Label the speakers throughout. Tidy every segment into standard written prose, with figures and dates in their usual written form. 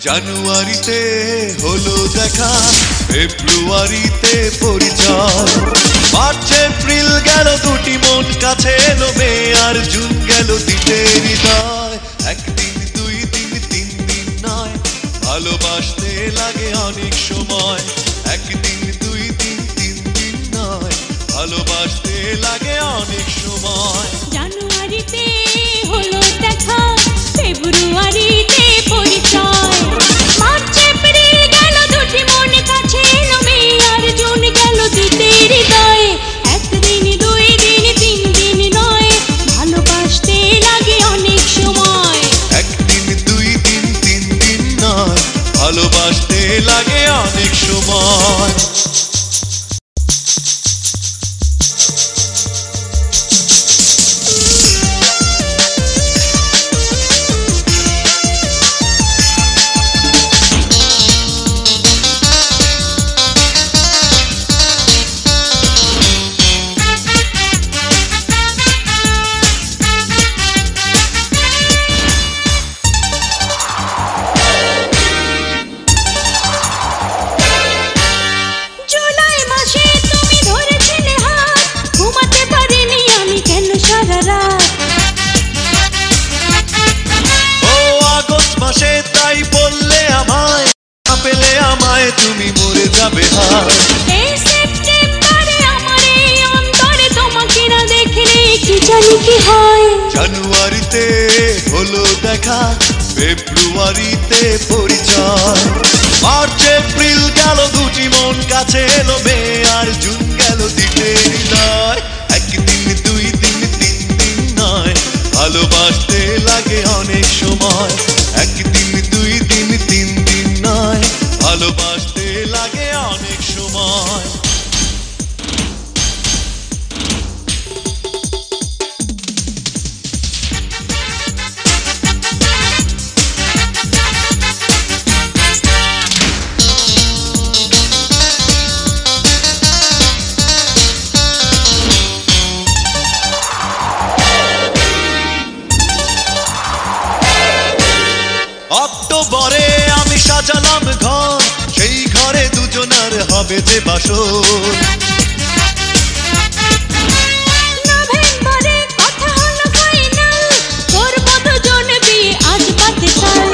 Speaker 1: জানুয়ারিতে হলো দেখা, ফেব্রুয়ারিতে পরিচয়, মার্চ এপ্রিল গেল দুটি মন কাছে এলো, মে আর জুন গেল দিতে হৃদয়। একদিন দুই দিন তিন দিন নয়, ভালোবাসতে লাগে অনেক সময়। একদিন দুই দিন তিন দিন নয়, ভালোবাসতে লাগে অনেক সময়।
Speaker 2: জানুয়ারিতে হলো দেখা, ফেব্রুয়ারিতে পরিচয়, মার্চ এপ্রিল গেল দুটি মন কাছে এলো, মে আর জুন গেল দিতে হৃদয়। একদিন দুই দিন তিন দিন নয়, ভালোবাসতে লাগে অনেক সময়।
Speaker 1: একদিন দুই দিন তিন দিন নয়, ভালোবাসতে লাগে অনেক সময়। তাই বললে আমায়, না পেলে আমায় তুমি মরে যাবে হায়।
Speaker 2: এই সেপ্টেম্বরে আমার এই অন্তরে তোমাকে না দেখলে কি জানি কি হয়।
Speaker 1: জানুয়ারিতে হলো দেখা, ফেব্রুয়ারিতে পরিচয়, মার্চ এপ্রিল গেল দুটি মন কাছে এলো, মে আর জুন গেল দিতে হৃদয়। একদিন দুই দিন তিন দিন নয়, ভালোবাসতে লাগে অনেক সময়। একদিন দুই দিন তিন দিন নয়, ভালোবাসতে লাগে অনেক সময়। অক্টোবরে আমি সাজালাম ঘর, সেই ঘরে দুজনার হবে যে বাসর।
Speaker 2: নভেম্বরে কথা হলো ফাইনাল, করব দুজন বিয়ে আজ বাদে কাল।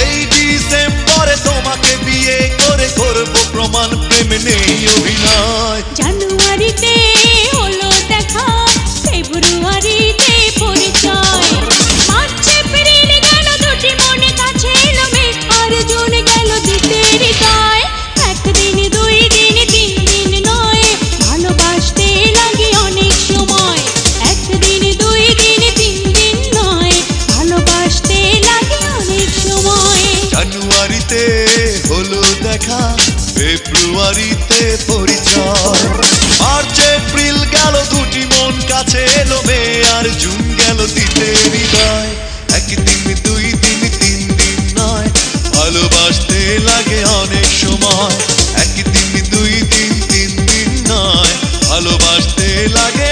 Speaker 1: এই ডিসেম্বরে তোমাকে বিয়ে করে করব প্রমাণ, প্রেম নেই অভিনয়।
Speaker 2: জানুয়ারিতে হলো দেখা, ফেব্রুয়ারিতে পরিচয়, মার্চ এপ্রিল গেল দুটি মন কাছে এলো, মে আর জুন গেল দিতে হৃদয়। একদিন দুই দিন তিন দিন নয়, ভালোবাসতে লাগে অনেক সময়। একদিন দুই দিন তিন দিন নয়, ভালোবাসতে লাগে অনেক সময়।
Speaker 1: জানুয়ারিতে হলো দেখা, ফেব্রুয়ারিতে পরিচয়, মার্চ এপ্রিল গেল দুটি মন কাছে এলো, মে আর জুন গেল দিতে হৃদয়। একদিন দুই দিন তিন দিন নয়, ভালোবাসতে লাগে অনেক সময়। একদিন দুই দিন তিন দিন নয়, ভালোবাসতে লাগে